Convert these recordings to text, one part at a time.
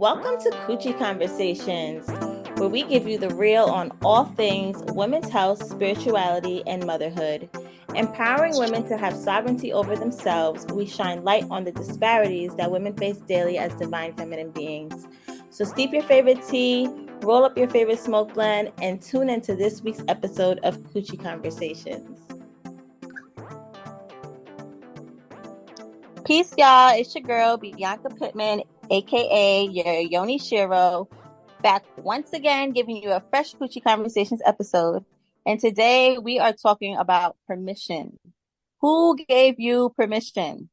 Welcome to Coochie Conversations, where we give you the real on all things women's health, spirituality, and motherhood. Empowering women to have sovereignty over themselves, we shine light on the disparities that women face daily as divine feminine beings. So steep your favorite tea, roll up your favorite smoke blend, and tune into this week's episode of Coochie Conversations. Peace, y'all. It's your girl, Bianca Pittman, aka your Yoni Shiro, back once again giving you a fresh Coochie Conversations episode. And today we are talking about permission. Who gave you permission?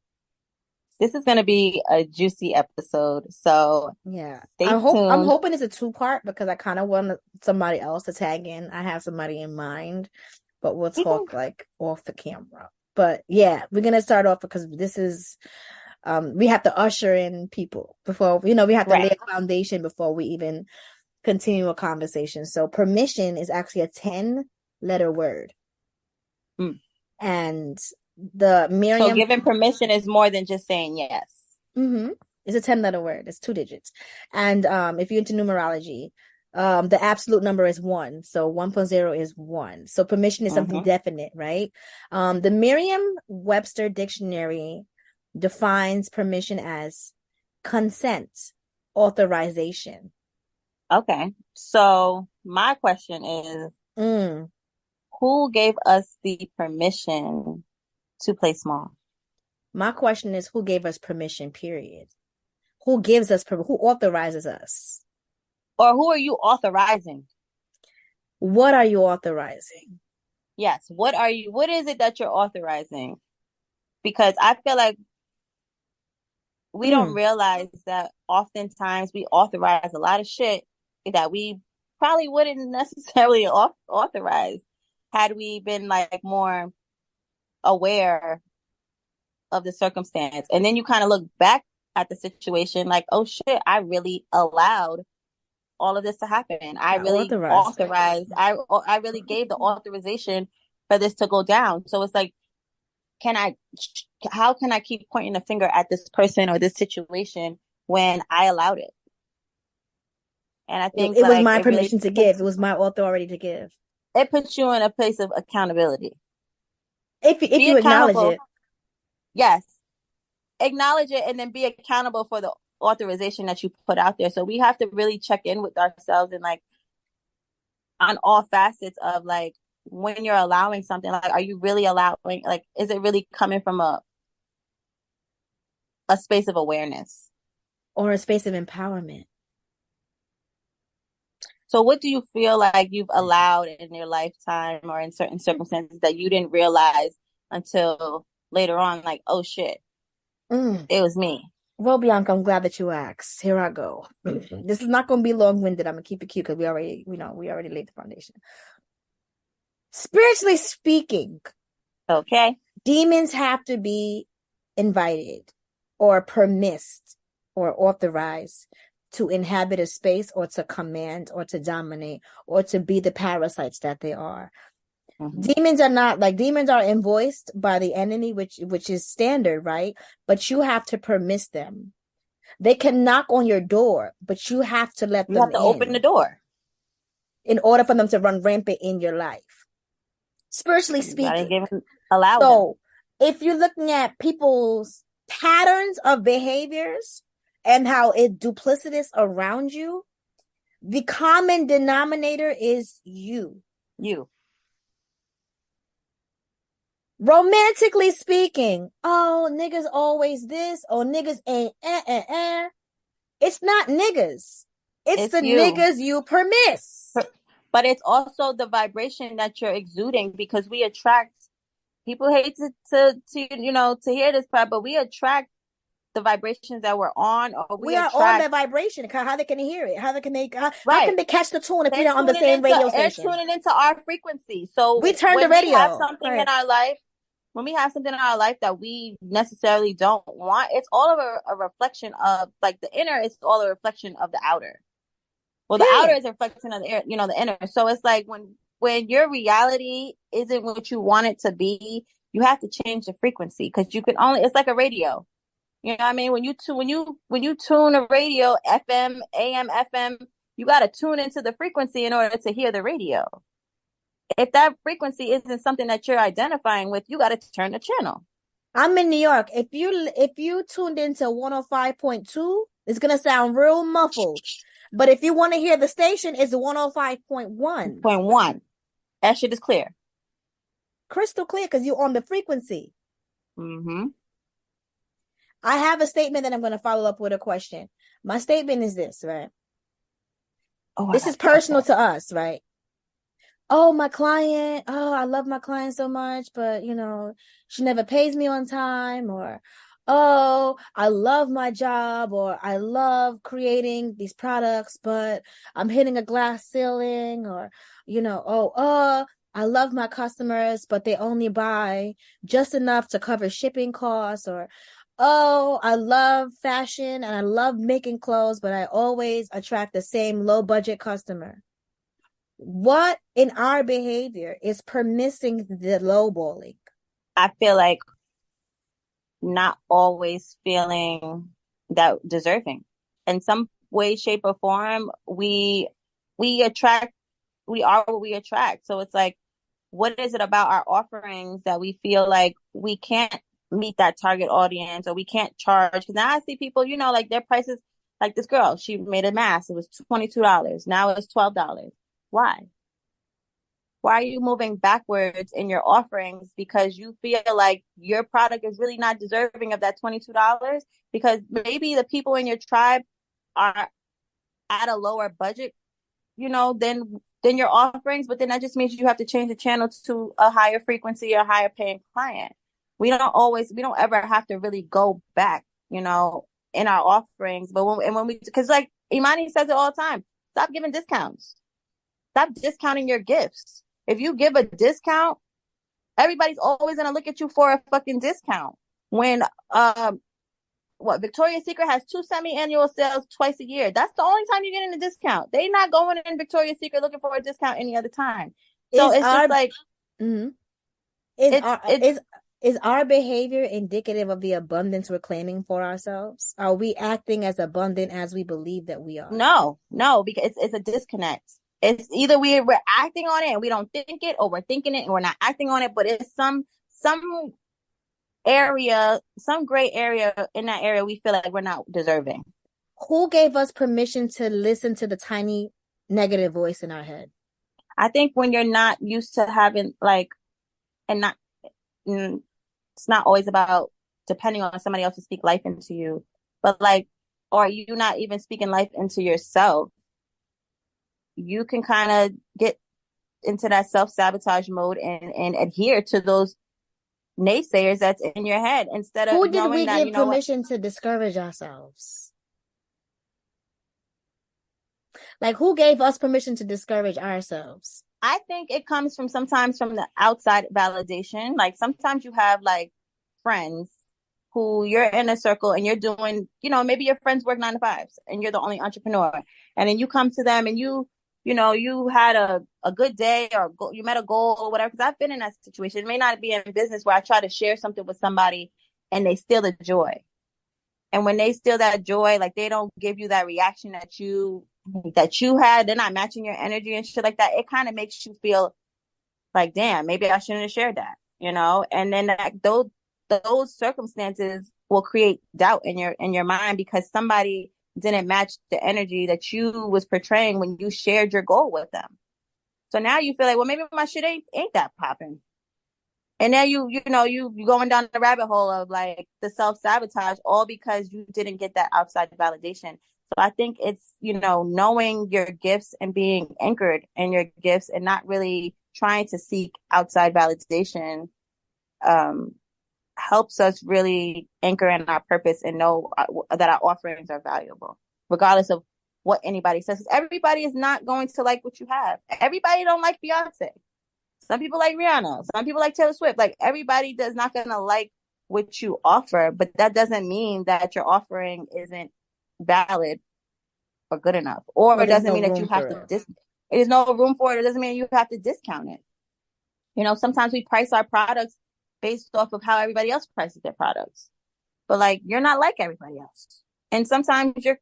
This is going to be a juicy episode, so yeah. stay I'm tuned. hoping it's a two-part because I kind of want somebody else to tag in. I have somebody in mind, but we'll talk like off the camera. But yeah, we're gonna start off because this is we have to usher in people before we have to lay a foundation before we even continue a conversation. So permission is actually a 10-letter word. And the Miriam. So giving permission is more than just saying yes. It's a 10-letter word. It's 2 digits. And if you're into numerology, the absolute number is 1. So 1 plus 0 is 1. So permission is something definite, right? The Merriam-Webster dictionary defines permission as consent, authorization. Okay. So my question is, who gave us the permission to play small? My question is, who gave us permission, period? Who gives us permission? Who authorizes us? Or who are you authorizing? What are you authorizing? Yes. What is it that you're authorizing? Because I feel like we don't realize that oftentimes we authorize a lot of shit that we probably wouldn't necessarily authorize had we been like more aware of the circumstance. And then you kind of look back at the situation like, oh shit, I really allowed all of this to happen. I really authorized. I really gave the authorization for this to go down. So it's like, how can I keep pointing the finger at this person or this situation when I allowed it? And I think it was my permission to give. It was my authority to give. It puts you in a place of accountability. If you acknowledge it. Yes. Acknowledge it and then be accountable for the authorization that you put out there. So we have to really check in with ourselves and like on all facets of like when you're allowing something, like are you really allowing, like is it really coming from a space of awareness or a space of empowerment? So what do you feel like you've allowed in your lifetime or in certain circumstances that you didn't realize until later on, like, oh shit, it was me? Well, Bianca, I'm glad that you asked. Here I go. This is not going to be long-winded. I'm going to keep it cute because we already laid the foundation. Spiritually speaking, okay, demons have to be invited or permissed or authorized to inhabit a space or to command or to dominate or to be the parasites that they are. Demons are invoiced by the enemy, which is standard, right? But you have to permit them. They can knock on your door, but you have to let them in. You have to open the door in order for them to run rampant in your life. Spiritually speaking. So if you're looking at people's patterns of behaviors and how it's duplicitous around you, the common denominator is you. Romantically speaking, oh, niggas always this, or niggas ain't It's not niggas. It's the niggas you permiss. But it's also the vibration that you're exuding, because we attract, people hate to hear this part, but we attract the vibrations that we're on, or we are on that vibration. How they can hear it? How can they catch the tune if we're on the same radio station? They're tuning into our frequency. So we turn the radio. We have something in our life. When we have something in our life that we necessarily don't want, it's all of a reflection of, like, the inner is all a reflection of the outer. Well, the outer is a reflection of the inner. So it's like when your reality isn't what you want it to be, you have to change the frequency, because you can only, it's like a radio. You know what I mean? When you tune a radio, FM, AM, FM, you got to tune into the frequency in order to hear the radio. If that frequency isn't something that you're identifying with, you got to turn the channel. I'm in New York. If you tuned into 105.2, it's gonna sound real muffled. But if you want to hear the station, it's 105.1. Point one, that shit is clear. Crystal clear because you're on the frequency. Mm-hmm. I have a statement that I'm going to follow up with a question. My statement is this, right? Oh, This is personal to us, right? Oh, my client. Oh, I love my client so much, but she never pays me on time, or oh, I love my job, or I love creating these products, but I'm hitting a glass ceiling, or I love my customers, but they only buy just enough to cover shipping costs, or oh, I love fashion and I love making clothes, but I always attract the same low budget customer. What in our behavior is permitting the lowballing? I feel like not always feeling that deserving. In some way, shape, or form, we attract, we are what we attract. So it's like, what is it about our offerings that we feel like we can't meet that target audience, or we can't charge? Because now I see people, like their prices, like this girl, she made a mask. It was $22. Now it's $12. Why? Why are you moving backwards in your offerings because you feel like your product is really not deserving of that $22? Because maybe the people in your tribe are at a lower budget, than your offerings, but then that just means you have to change the channel to a higher frequency or higher paying client. We don't ever have to really go back, in our offerings. But because like Imani says it all the time, stop giving discounts. Stop discounting your gifts. If you give a discount, everybody's always gonna look at you for a fucking discount. When Victoria's Secret has 2 semi-annual sales twice a year. That's the only time you get in a discount. They're not going in Victoria's Secret looking for a discount any other time. So it's just like is it's is our behavior indicative of the abundance we're claiming for ourselves? Are we acting as abundant as we believe that we are? no, because it's a disconnect. It's either we're acting on it and we don't think it, or we're thinking it and we're not acting on it. But it's some area, some gray area in that area we feel like we're not deserving. Who gave us permission to listen to the tiny negative voice in our head? I think when you're not used to having it's not always about depending on somebody else to speak life into you, but or you not even speaking life into yourself, you can kind of get into that self-sabotage mode and adhere to those naysayers that's in your head instead of who did knowing we that give permission to discourage ourselves? Like, who gave us permission to discourage ourselves? I think it comes sometimes from the outside validation. Like sometimes you have like friends who you're in a circle and you're doing, maybe your friends work 9 to 5s and you're the only entrepreneur, and then you come to them and you had a good day, or you met a goal or whatever. Because I've been in that situation. It may not be in business where I try to share something with somebody and they steal the joy. And when they steal that joy, like they don't give you that reaction that you had, they're not matching your energy and shit like that. It kind of makes you feel like, damn, maybe I shouldn't have shared that, And then those circumstances will create doubt in your mind because somebody didn't match the energy that you was portraying when you shared your goal with them. So now you feel like, well, maybe my shit ain't that popping. And then you going down the rabbit hole of like the self-sabotage, all because you didn't get that outside validation. So I think it's, knowing your gifts and being anchored in your gifts and not really trying to seek outside validation helps us really anchor in our purpose and know that our offerings are valuable, regardless of what anybody says. Everybody is not going to like what you have. Everybody don't like Beyonce. Some people like Rihanna. Some people like Taylor Swift. Like everybody does not going to like what you offer, but that doesn't mean that your offering isn't valid or good enough. Or it doesn't mean that you have to there's no room for it. It doesn't mean you have to discount it. Sometimes we price our products based off of how everybody else prices their products. but like you're not like everybody else. And sometimes your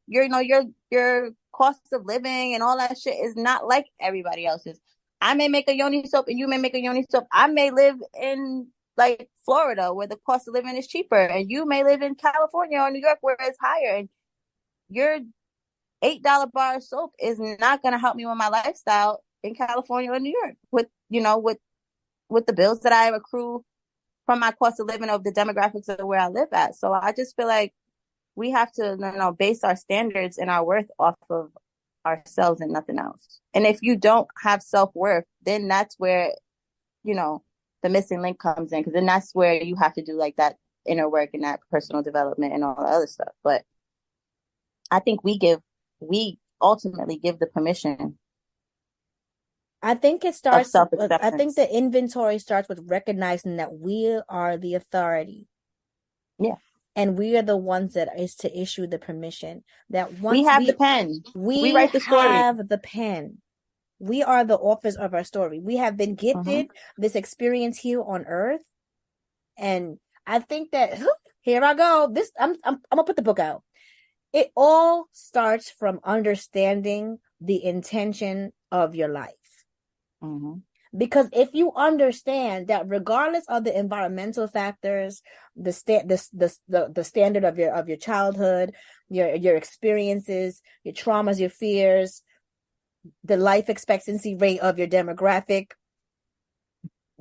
cost of living and all that shit is not like everybody else's. I may make a yoni soap and you may make a yoni soap. I may live in like Florida where the cost of living is cheaper, and you may live in California or New York where it's higher. And your $8 bar of soap is not going to help me with my lifestyle in California or New York with with the bills that I accrue from my cost of living of the demographics of where I live at. So I just feel like we have to, base our standards and our worth off of ourselves and nothing else. And if you don't have self-worth, then that's where, the missing link comes in, because then that's where you have to do like that inner work and that personal development and all the other stuff. But I think we ultimately give the permission I think it of starts, I think self-acceptance. the inventory starts with recognizing that we are the authority. Yeah. And we are the ones that is to issue the permission. That We once have the pen. We we write the story. have the pen. We are the authors of our story. We have been gifted this experience here on earth. And I think that here I go. This I'm gonna put the book out. It all starts from understanding the intention of your life. Because if you understand that regardless of the environmental factors, the standard of your childhood, your experiences, your traumas, your fears, the life expectancy rate of your demographic,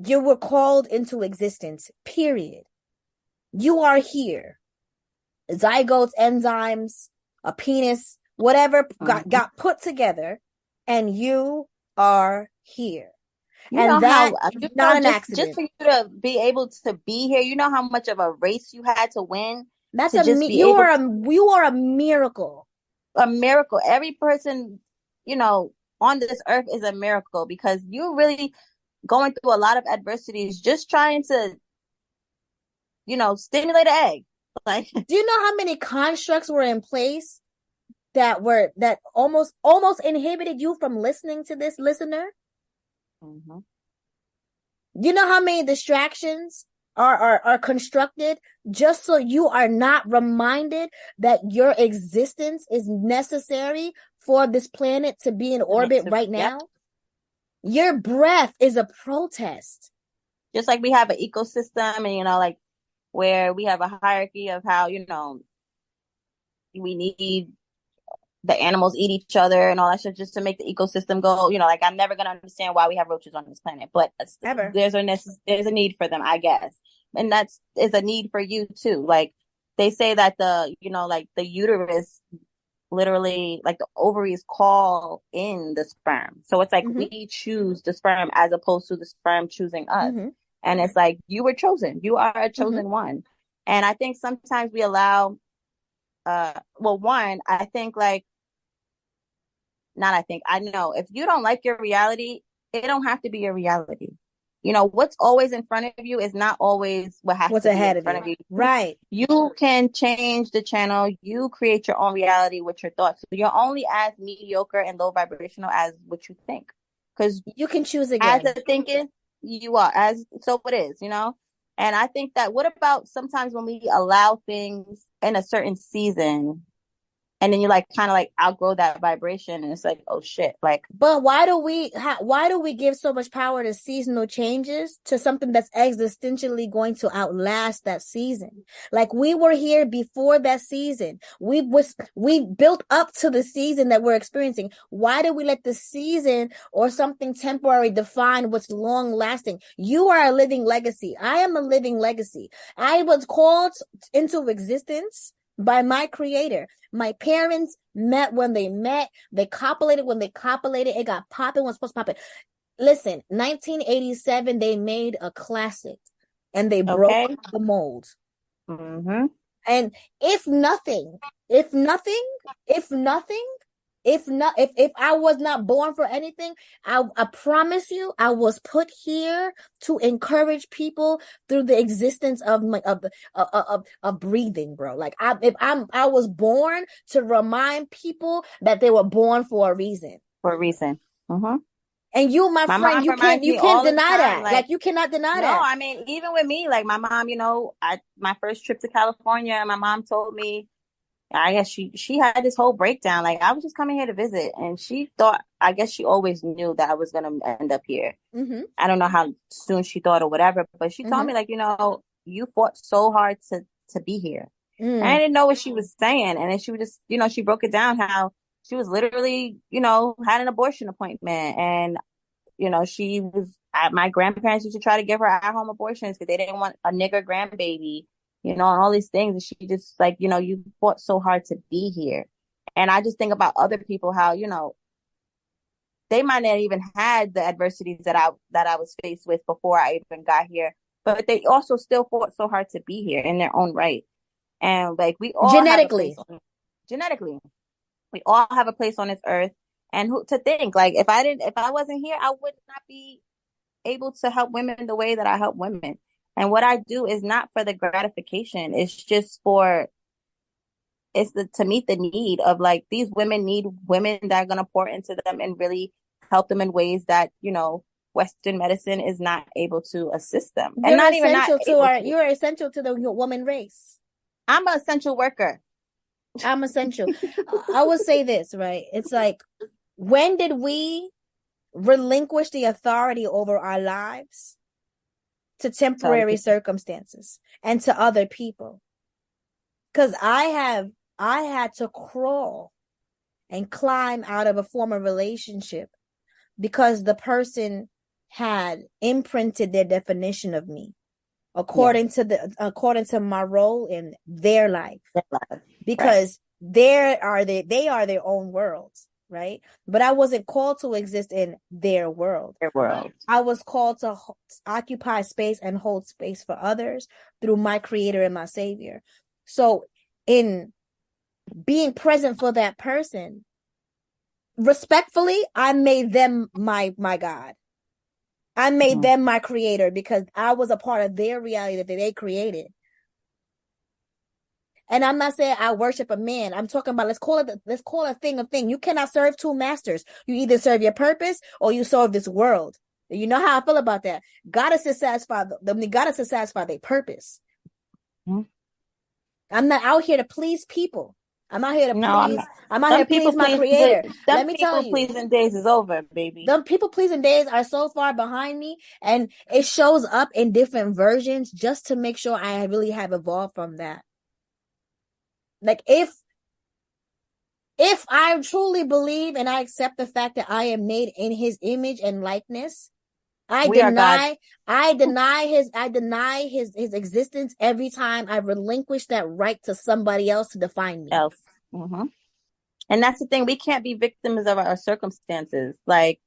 you were called into existence, period. You are here. Zygotes, enzymes, a penis, whatever got put together, and you are here. And that is not an accident. Just for you to be able to be here, you know how much of a race you had to win. That's to just be you able are a miracle. A miracle. Every person, on this earth is a miracle, because you're really going through a lot of adversities just trying to, stimulate an egg. Like, do you know how many constructs were in place that almost inhibited you from listening to this listener? You know how many distractions are constructed just so you are not reminded that your existence is necessary for this planet to be in orbit right now? Yep. Your breath is a protest. Just like we have an ecosystem, and like where we have a hierarchy of how we need the animals eat each other and all that shit just to make the ecosystem go. Like, I'm never gonna understand why we have roaches on this planet, but there's a need for them, I guess, and is a need for you too. Like, they say that the uterus, literally, like the ovaries call in the sperm, so it's like we choose the sperm as opposed to the sperm choosing us. And it's like, you were chosen. You are a chosen one. And I think sometimes we allow, one, I think I know if you don't like your reality, it don't have to be your reality. What's always in front of you is not always what's ahead in front of you. Right. You can change the channel. You create your own reality with your thoughts. So you're only as mediocre and low vibrational as what you think. Because you can choose again. As a thinking, you are, so it is, And I think that, what about sometimes when we allow things in a certain season, and then you kind of outgrow that vibration, and it's like, oh shit, but why do we give so much power to seasonal changes, to something that's existentially going to outlast that season? Like, we were here before that season. We built up to the season that we're experiencing. Why do we let the season or something temporary define what's long lasting? You are a living legacy. I am a living legacy. I was called into existence by my creator. My parents met when they met. They copulated when they copulated. It got popping when it's supposed to pop it. Listen, 1987, they made a classic, and they broke the mold. And if I was not born for anything, I promise you, I was put here to encourage people through the existence of breathing, bro. Like, I was born to remind people that they were born for a reason. For a reason. And you, my My friend, mom reminds you me can't all the deny time, that. like, Like you cannot deny no, that. I mean, even with me, like my mom, my first trip to California, my mom told me, I guess she had this whole breakdown. Like I was just coming here to visit, and she thought, I guess she always knew that I was gonna end up here. Mm-hmm. I don't know how soon she thought or whatever, but she told Mm-hmm. me like, you fought so hard to be here. And I Mm. didn't know what she was saying, and then she was just, she broke it down how she was literally, had an abortion appointment, and she was my grandparents used to try to give her at-home abortions because they didn't want a nigger grandbaby, and all these things. And she just like, you fought so hard to be here. And I just think about other people, how, they might not even had the adversities that I was faced with before I even got here, but they also still fought so hard to be here in their own right. And like we all have a place Genetically. genetically. We all have a place on this earth. And who to think, like, if I wasn't here, I would not be able to help women the way that I help women. And what I do is not for the gratification. It's just to meet the need of, like, these women need women that are going to pour into them and really help them in ways that, Western medicine is not able to assist them. And You're not even not essential to able our, to. you're essential to the woman race. I'm an essential worker. I'm essential. I would say this, right? It's like, when did we relinquish the authority over our lives to To other temporary people. circumstances and to other people? Because I had to crawl and climb out of a former relationship because the person had imprinted their definition of me Yeah. according to my role in their life, Right. because they are their own worlds, right? But I wasn't called to exist in their world. Their world. I was called to occupy space and hold space for others through my creator and my savior. So in being present for that person, respectfully, I made them my God. I made them my creator because I was a part of their reality that they created. And I'm not saying I worship a man. I'm talking about, let's call it a thing. You cannot serve two masters. You either serve your purpose or you serve this world. You know how I feel about that. Goddesses satisfy their purpose. Mm-hmm. I'm not out here to please people. I'm out here to No, I'm please. not. I'm out here Them to please people my pleasing creator. them Let me tell people you, pleasing days is over, baby. the people pleasing days are so far behind me, and it shows up in different versions just to make sure I really have evolved from that. Like if I truly believe and I accept the fact that I am made in his image and likeness, We are God. I deny his existence every time I relinquish that right to somebody else to define me. Else. Mm-hmm. And that's the thing. We can't be victims of our circumstances. Like,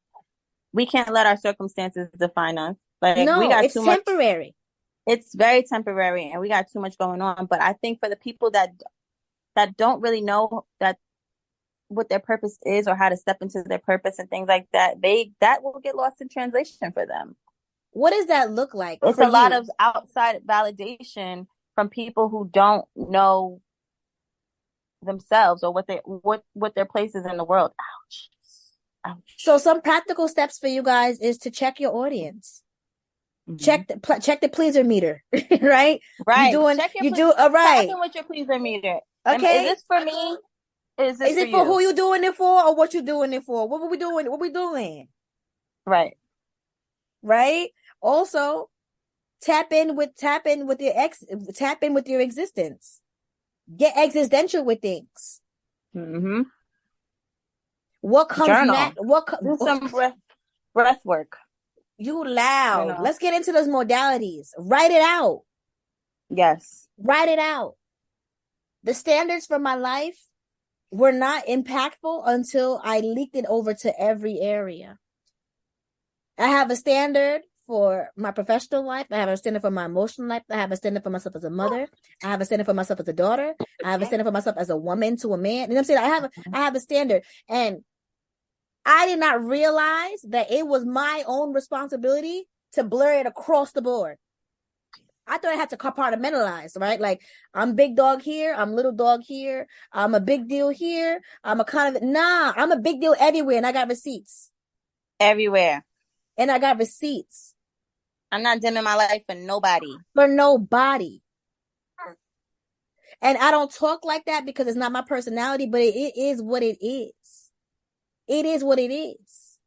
we can't let our circumstances define us. Like, we No, got it's too much. temporary. It's very temporary, and we got too much going on. But I think for the people that don't really know that what their purpose is or how to step into their purpose and things like that, that will get lost in translation for them. What does that look like It's for a lot you? of outside validation from people who don't know themselves or what their place is in the world. Ouch. Ouch. So some practical steps for you guys is to check your audience. Mm-hmm. Check the pleaser meter, right? Right. Check your You do all tap right. in with your pleaser meter. Is Okay. this for me? Is this Is for it for you? who you doing it for or what you doing it for? What are we doing? What we doing? Right. Right? Also, tap in with your existence. Get existential with things. Mm-hmm. What comes Journal. next? Do some breath work. You loud. Journal. Let's get into those modalities. Write it out. Yes. Write it out. The standards for my life were not impactful until I leaked it over to every area. I have a standard for my professional life. I have a standard for my emotional life. I have a standard for myself as a mother. I have a standard for myself as a daughter. I have a standard for myself as a woman to a man. You know what I'm saying? I have a standard. And I did not realize that it was my own responsibility to blur it across the board. I thought I had to compartmentalize, right? Like, I'm big dog here, I'm little dog here, I'm a big deal here, I'm a kind of, nah, I'm a big deal everywhere, and I got receipts. Everywhere. And I got receipts. I'm not dimming my light for nobody. For nobody. And I don't talk like that because it's not my personality, but it is what it is. It is what it is.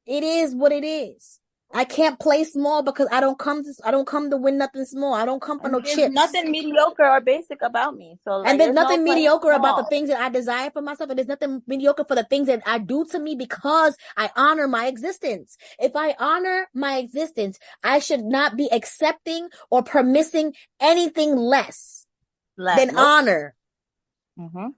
It is what it is. I can't play small because I don't come to win nothing small. I don't come for no And there's chips. nothing mediocre or basic about me. So And like there's there's no nothing playing mediocre about the small. things that I desire for myself. And there's nothing mediocre for the things that I do to me because I honor my existence. If I honor my existence, I should not be accepting or permitting anything less than Nope. honor. Mm-hmm.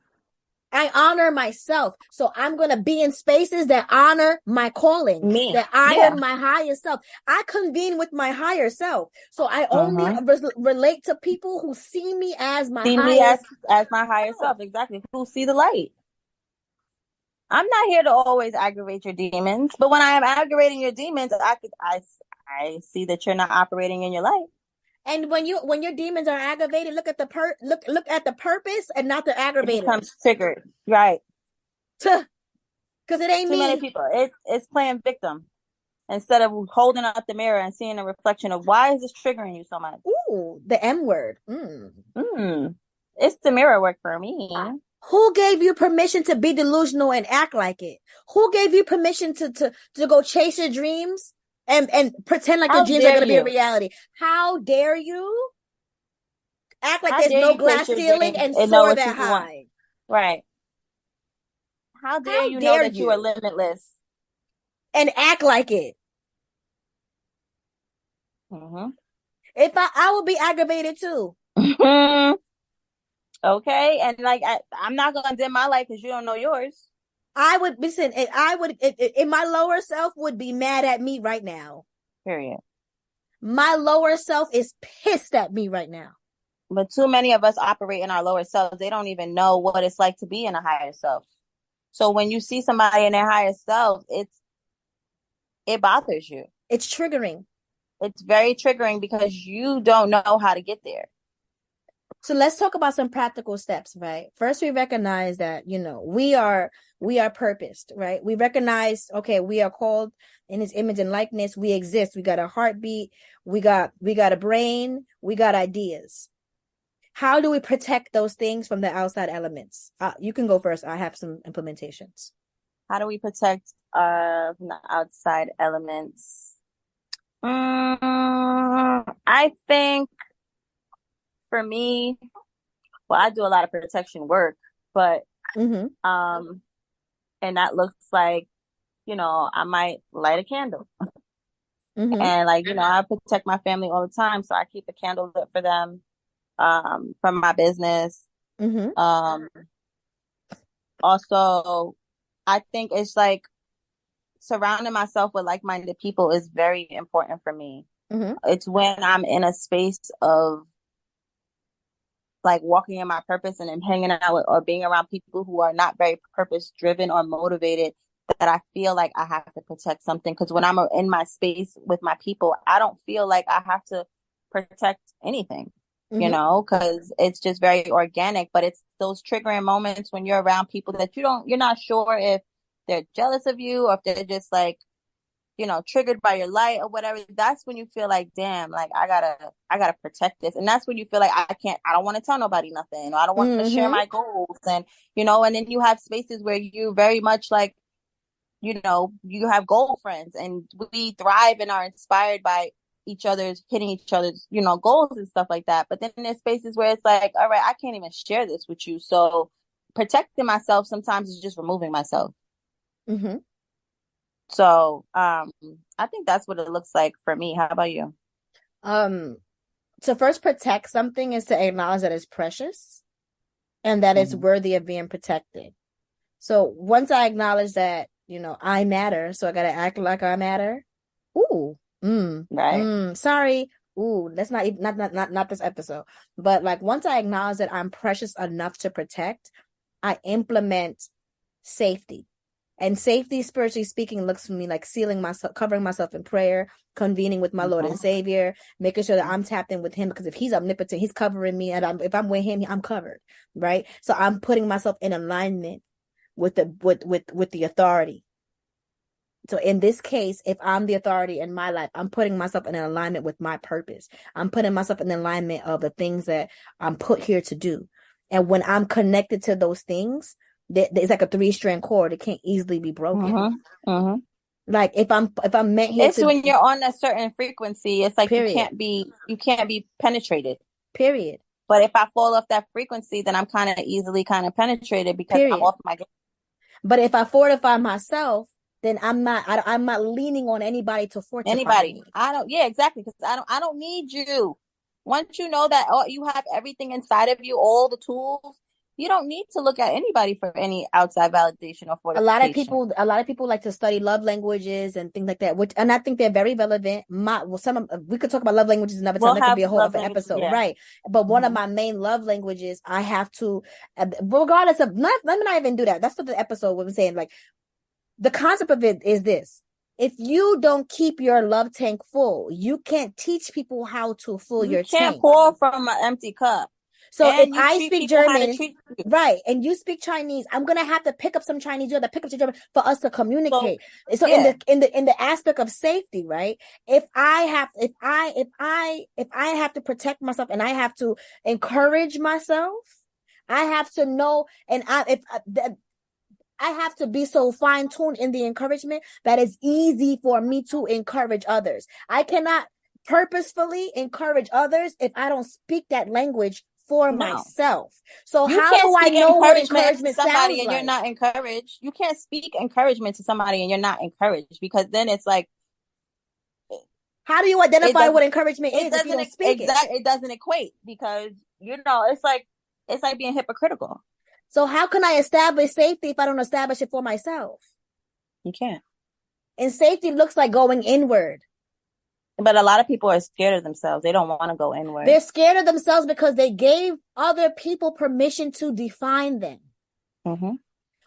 I honor myself. So I'm going to be in spaces that honor my calling, Me. that honor Yeah. my higher self. I convene with my higher self. So I only Mm-hmm. relate to people who see me as my See me highest as my higher self. Exactly. Who see the light. I'm not here to always aggravate your demons, but when I am aggravating your demons, I see that you're not operating in your light. And when your demons are aggravated, look at look at the purpose and not the It aggravators. becomes triggered. Right. Because it ain't Too many me. people. It's playing victim instead of holding up the mirror and seeing a reflection of why is this triggering you so much? Ooh, the M word. It's the mirror work for me. Who gave you permission to be delusional and act like it? Who gave you permission to go chase your dreams and pretend like your How dreams are dare going to be a you? reality? How dare you act like How there's dare no you chase glass your ceiling dreams and and know soar what that you want? high? Right. How dare How you know dare that you are you limitless? and act like it? Mm-hmm. If I would be aggravated too. Okay, and like I'm not gonna dim my light because you don't know yours. I would listen. And my lower self would be mad at me right now. Period. My lower self is pissed at me right now. But too many of us operate in our lower selves. They don't even know what it's like to be in a higher self. So when you see somebody in their higher self, it bothers you. It's triggering. It's very triggering because you don't know how to get there. So let's talk about some practical steps, right? First, we recognize that, we are purposed, right? We recognize, okay, we are called in his image and likeness. We exist. We got a heartbeat. We got a brain. We got ideas. How do we protect those things from the outside elements? You can go first. I have some implementations. How do we protect from the outside elements? I think for me, well, I do a lot of protection work, but and that looks like, I might light a candle. And like, I protect my family all the time. So I keep a candle lit for them, from my business. Also, I think it's like surrounding myself with like-minded people is very important for me. It's when I'm in a space of like walking in my purpose and then hanging out with, or being around people who are not very purpose driven or motivated, that I feel like I have to protect something. Because when I'm in my space with my people, I don't feel like I have to protect anything, because it's just very organic. But it's those triggering moments when you're around people that you're not sure if they're jealous of you or if they're just like, triggered by your light or whatever. That's when you feel like, damn, like I gotta protect this. And that's when you feel like I don't want to tell nobody nothing, or I don't want to share my goals. And, and then you have spaces where you very much like, you have goal friends and we thrive and are inspired by hitting each other's, goals and stuff like that. But then there's spaces where it's like, all right, I can't even share this with you. So protecting myself sometimes is just removing myself. So I think that's what it looks like for me. How about you? To first protect something is to acknowledge that it's precious and that it's worthy of being protected. So once I acknowledge that, I matter, so I gotta act like I matter. Ooh, right. Sorry. Ooh, that's not this episode. But like once I acknowledge that I'm precious enough to protect, I implement safety. And safety, spiritually speaking, looks for me like sealing myself, covering myself in prayer, convening with my Lord and Savior, making sure that I'm tapped in with him, because if he's omnipotent, he's covering me, and if I'm with him, I'm covered, right? So I'm putting myself in alignment with the authority. So in this case, if I'm the authority in my life, I'm putting myself in alignment with my purpose. I'm putting myself in alignment of the things that I'm put here to do. And when I'm connected to those things, it's like a 3-strand cord. It can't easily be broken. Mm-hmm. Mm-hmm. Like if I'm meant here It's to, when you're on a certain frequency, it's like period, you can't be penetrated. period, But if I fall off that frequency, then I'm kind of easily kind of penetrated because I'm period. off my game. But if I fortify myself, then I'm not leaning on anybody to fortify Anybody. me. I don't, yeah, exactly. Because I don't need you. Once you know that you have everything inside of you, all the tools, you don't need to look at anybody for any outside validation or fortification. A lot of people like to study love languages and things like that, which, and I think they're very relevant. We could talk about love languages another time. We'll That could have be a whole love other language. episode, Yeah. right? But one of Mm-hmm. my main love languages, I have to, regardless of, let me not even do that. That's what the episode was saying. Like, the concept of it is this: if you don't keep your love tank full, you can't teach people how to fill You your can't tank. pour from an empty cup. So if And you I treat speak people how to German, treat you. right, and you speak Chinese, I'm gonna have to pick up some Chinese. You have to pick up some German for us to So communicate. So yeah. in the aspect of safety, right? If I have to protect myself and I have to encourage myself, I have to know, and I have to be so fine-tuned in the encouragement that it's easy for me to encourage others. I cannot purposefully encourage others if I don't speak that language for No. myself. So You how can't do I speak know what encouragement to encouragement somebody sounds and you're like? not encouraged. You can't speak encouragement to somebody and you're not encouraged because then it's like How do you it identify what doesn't encouragement is if you don't speak it? it doesn't equate because it's like being hypocritical. So how can I establish safety if I don't establish it for myself? You can't. And safety looks like going inward. But a lot of people are scared of themselves. They don't want to go inward. They're scared of themselves because they gave other people permission to define them. Mm-hmm.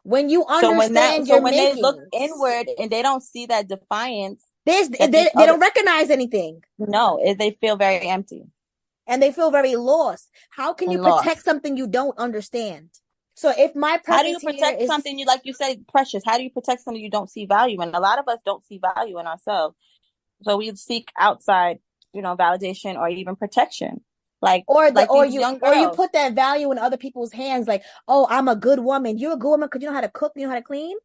When you So understand so your when they look makings, inward and they don't see that defiance that they these don't other recognize anything they feel very empty and they feel very lost. How can you and protect lost. something you don't understand? So if my How do you purpose here protect is, something you like you said precious? How do you protect something you don't see value in? A lot of us don't see value in ourselves. So we seek outside, validation or even protection. Like these young or you girls. put that value in other people's hands, like, oh, I'm a good woman. You're a good woman because you know how to cook, you know how to clean.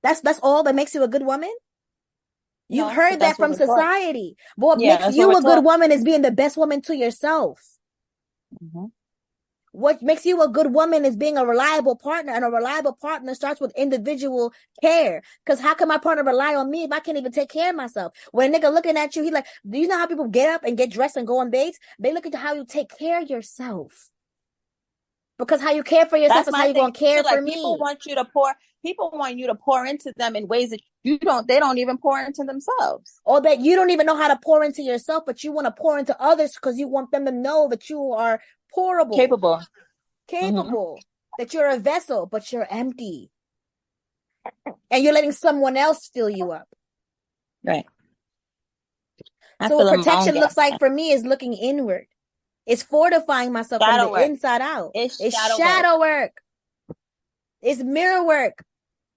That's all that makes you a good woman. You've No, but heard that that's what from we're taught. society. But what Yeah, makes that's what you we're a good taught. woman is being the best woman to yourself. Mm-hmm. What makes you a good woman is being a reliable partner, and a reliable partner starts with individual care. Because how can my partner rely on me if I can't even take care of myself? When a nigga looking at you, he like, do you know how people get up and get dressed and go on dates? They look at how you take care of yourself. Because how you care for yourself That's is how my you're thing going to care too. for Like people me. want you to pour. People want you to pour into them in ways that they don't even pour into themselves. Or that you don't even know how to pour into yourself, but you want to pour into others because you want them to know that you are pourable, Capable. Mm-hmm. capable, that you're a vessel, but you're empty. And you're letting someone else fill you up. Right. I So what feel in my own protection gas. looks like for me is looking inward. It's fortifying myself from Shadow the work. inside out. It's It's shadow work. shadow work. It's mirror work.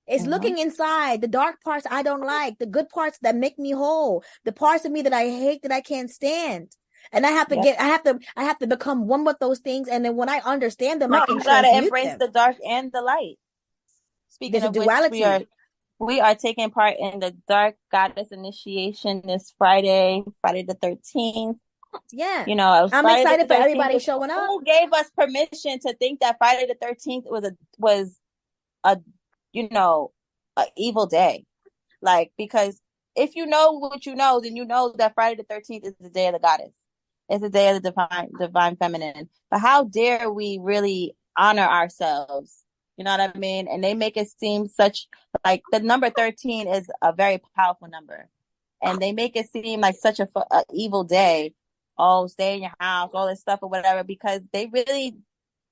It's Mm-hmm. looking inside the dark parts I don't like, the good parts that make me whole, the parts of me that I hate that I can't stand. And I have to Yep. I have to become one with those things. And then when I understand them, I No, can you gotta transmute embrace them. the dark and the light. There's Speaking a of which, duality. we are taking part in the Dark Goddess Initiation this Friday, Friday the 13th. Yeah. I'm Friday excited the for 13th. everybody showing up. Who gave us permission to think that Friday the 13th was a a evil day? Like, because if you know what you know, then you know that Friday the 13th is the day of the goddess. It's the day of the divine feminine. But how dare we really honor ourselves? You know what I mean? And they make it seem such like the number 13 is a very powerful number. And they make it seem like such a evil day. Oh, stay in your house, all this stuff or whatever, because they really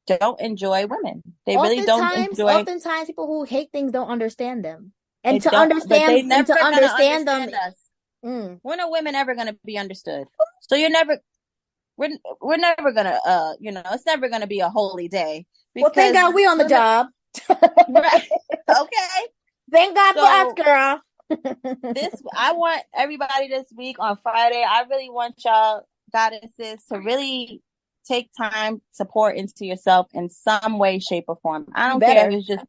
don't enjoy women. They really don't enjoy. Oftentimes people who hate things don't understand them. They And to don't, but they understand never gonna them, understand us. When are women ever gonna be understood? So we're never gonna it's never gonna be a holy day well, thank because God we on the women, job. right? Okay. Thank God for us, So girl. I want everybody this week on Friday. I really want y'all goddesses to really take time to pour into yourself in some way, shape, or form. I You don't care if better. it's just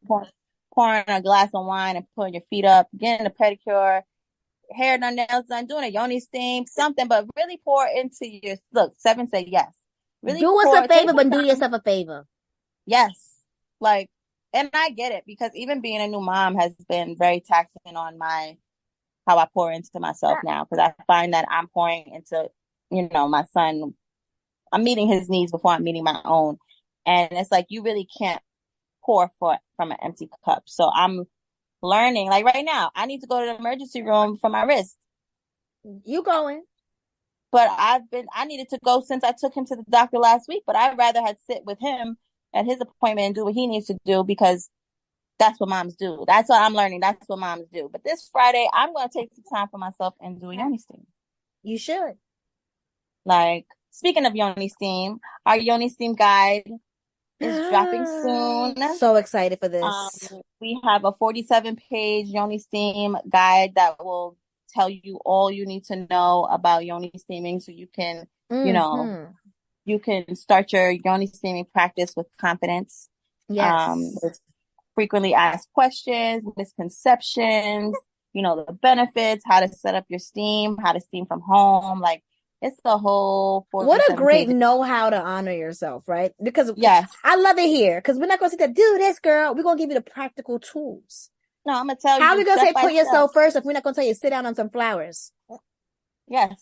pouring a glass of wine and putting your feet up, getting a pedicure, hair done, nails done, doing a yoni steam, something, but really pour into your look. Seven said yes. Really Do us a pour, take favor, some but do time. yourself a favor. Yes. Like, and I get it because even being a new mom has been very taxing on my how I pour into myself now because I find that I'm pouring into, my son. I'm meeting his needs before I'm meeting my own. And it's like you really can't pour from an empty cup. So I'm learning, like right now, I need to go to the emergency room for my wrist. You going? But I needed to go since I took him to the doctor last week, but I'd rather had sit with him at his appointment and do what he needs to do because that's what moms do. That's what I'm learning. That's what moms do. But this Friday, I'm going to take some time for myself and do a yoni steam. You should. Like, speaking of yoni steam, our yoni steam guide is dropping soon. So excited for this. We have a 47-page yoni steam guide that will tell you all you need to know about yoni steaming so you can, you can start your yoni steaming practice with confidence. Yes. It's frequently asked questions, misconceptions, the benefits, how to set up your steam, how to steam from home. Like, it's the whole What a 47 great pages. know-how to honor yourself, right? Because Yes. I love it here because we're not going to say that, do this, girl. We're going to give you the practical tools. No, I'm going to tell How you are we going to step say by put step. yourself first if we're not going to tell you sit down on some flowers? Yes.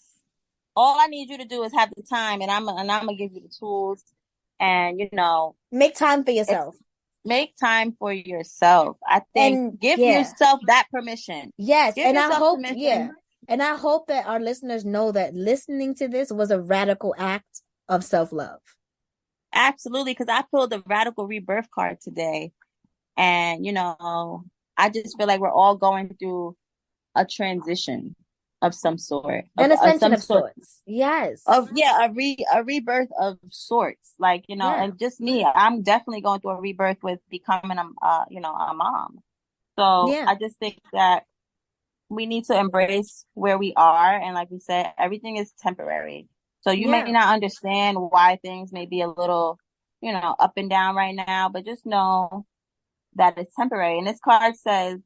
All I need you to do is have the time, and I'm gonna give you the tools, and make time for yourself. Make time for yourself. I think give yourself that permission. Yes, give and I hope permission. and I hope that our listeners know that listening to this was a radical act of self-love. Absolutely, because I pulled the radical rebirth card today, and I just feel like we're all going through a transition of some sort, An ascension of sorts. Yes. A rebirth of sorts. Like, and just me, I'm definitely going through a rebirth with becoming a mom. So I just think that we need to embrace where we are. And like we said, everything is temporary. So you may not understand why things may be a little, up and down right now, but just know that it's temporary. And this card says,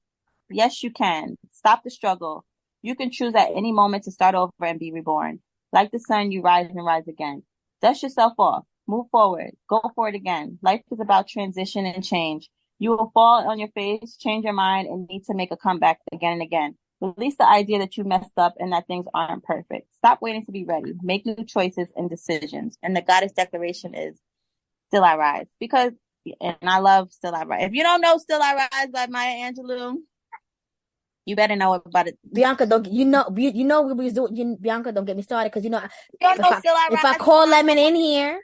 yes, you can. Stop the struggle. You can choose at any moment to start over and be reborn. Like the sun, you rise and rise again. Dust yourself off. Move forward. Go for it again. Life is about transition and change. You will fall on your face, change your mind, and need to make a comeback again and again. Release the idea that you messed up and that things aren't perfect. Stop waiting to be ready. Make new choices and decisions. And the goddess declaration is Still I Rise. And I love Still I Rise. If you don't know Still I Rise by Maya Angelou, you better know about it. Bianca, don't what we was doing? Bianca, don't get me started because if I call Lemon in here,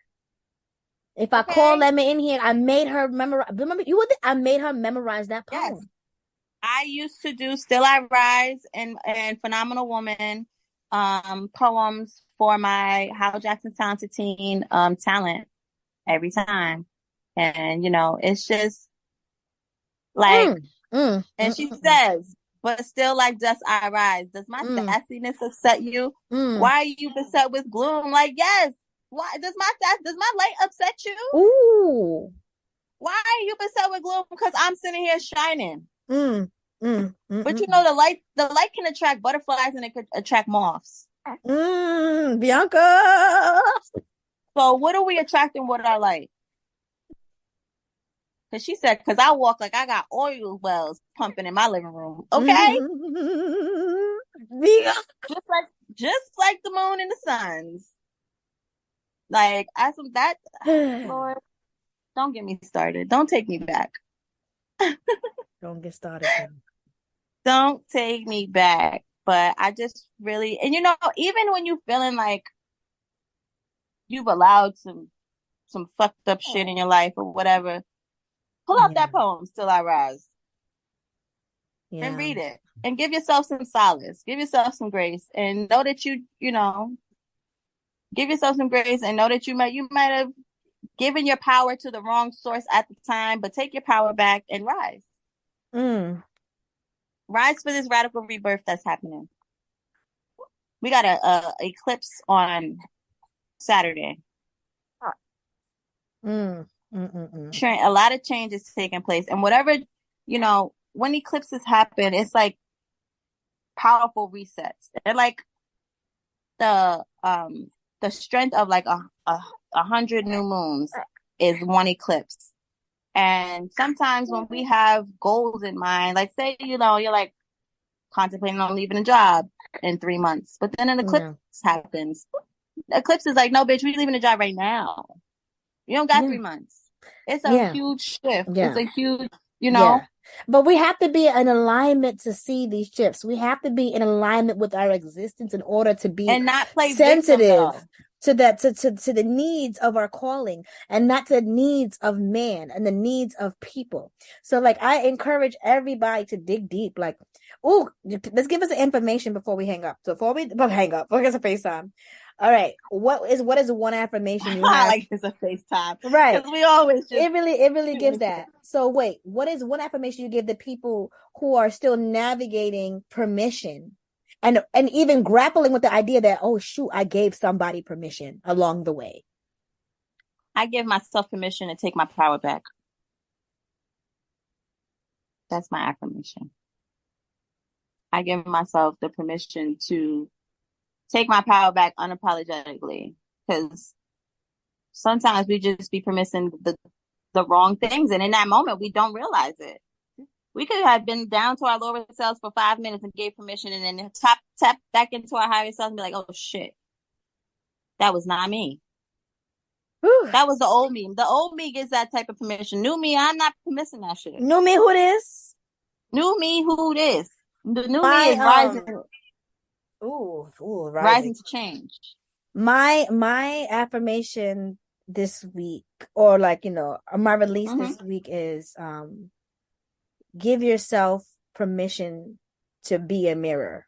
I made her memorize. Remember, I made her memorize that poem. Yes. I used to do Still I Rise and Phenomenal Woman poems for my Howard Jackson's Talented Teen talent every time. And it's just like and she says, but still like dust I rise. Does my sassiness upset you? Why are you beset with gloom? Like, yes. Why does my light upset you? Ooh. Why are you beset with gloom? Because I'm sitting here shining. But the light can attract butterflies and it could attract moths. Bianca. So what are we attracting with our light? Because she said, because I walk like I got oil wells pumping in my living room. Okay? Just like the moon and the suns. Like, Lord, don't get me started. Don't take me back. Don't get started. Don't take me back. But I just really, and even when you're feeling like you've allowed some fucked up shit in your life or whatever, pull out that poem, Still I Rise. And read it. And give yourself some solace. Give yourself some grace. And know that give yourself some grace and know that you might have given your power to the wrong source at the time, but take your power back and rise. rise for this radical rebirth that's happening. We got a eclipse on Saturday. A lot of change is taking place, and whatever, when eclipses happen, it's like powerful resets. They're like the strength of like a 100 new moons is one eclipse. And sometimes when we have goals in mind, like say, you're like contemplating on leaving a job in 3 months, but then an eclipse happens. The eclipse is like, no, bitch, we leaving a job right now. You don't got 3 months. It's a huge shift. It's a huge, But we have to be in alignment to see these shifts. We have to be in alignment with our existence in order to be and not play sensitive victim, to that, to the needs of our calling, and not to the needs of man and the needs of people. So like, I encourage everybody to dig deep. Like, let's give us the information before we hang up. So before we hang up, look at the FaceTime. All right. What is one affirmation you have? Like it's a FaceTime. Right. Because we always just... It really gives that. So wait, what is one affirmation you give the people who are still navigating permission and even grappling with the idea that, oh shoot, I gave somebody permission along the way? I give myself permission to take my power back. That's my affirmation. I give myself the permission to take my power back unapologetically, because sometimes we just be permitting the wrong things, and in that moment we don't realize it. We could have been down to our lower selves for 5 minutes and gave permission, and then tap back into our higher self and be like, oh shit, that was not me. Whew. That was the old me. The old me gets that type of permission. New me, I'm not permitting that shit. New me, who this? New me, who this? The new me is rising. Rising to change. My affirmation this week, or like, my release this week is give yourself permission to be a mirror.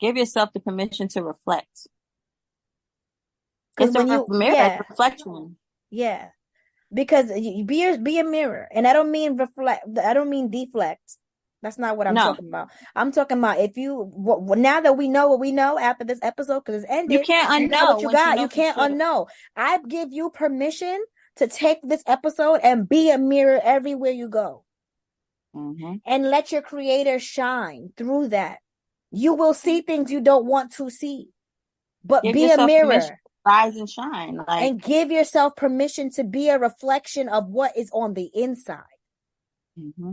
Give yourself the permission to reflect. It's a mirror, reflection. Yeah. Because be a mirror. And I don't mean reflect, I don't mean deflect. That's not what I'm talking about. I'm talking about now that we know what we know after this episode, because it's ended. You can't unknow. You know what you got. You can't unknow. I give you permission to take this episode and be a mirror everywhere you go. And let your creator shine through that. You will see things you don't want to see. But be a mirror. Rise and shine. And give yourself permission to be a reflection of what is on the inside.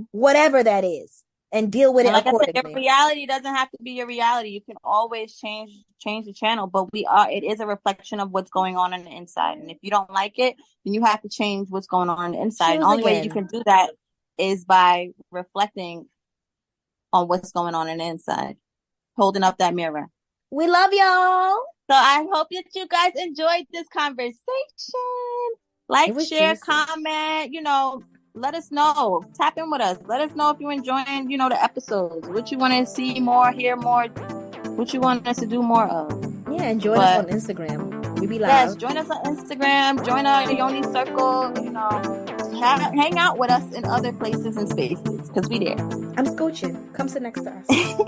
Whatever that is. And deal with it accordingly. I said, your reality doesn't have to be your reality. You can always change the channel, but it is a reflection of what's going on the inside. And if you don't like it, then you have to change what's going on the inside. The only way you can do that is by reflecting on what's going on the inside, holding up that mirror. We love y'all. So I hope that you guys enjoyed this conversation. Like, share, comment, let us know. Tap in with us. Let us know if you're enjoying, the episodes. What you want to see more, hear more. What you want us to do more of. Yeah, and join us on Instagram. We be live. Yes, join us on Instagram. Join our Yoni Circle. Hang out with us in other places and spaces, because we there. I'm scooching. Come sit next to us.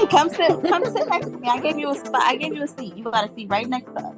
Come sit next to me. I gave you a spot. I gave you a seat. You got a seat right next to us.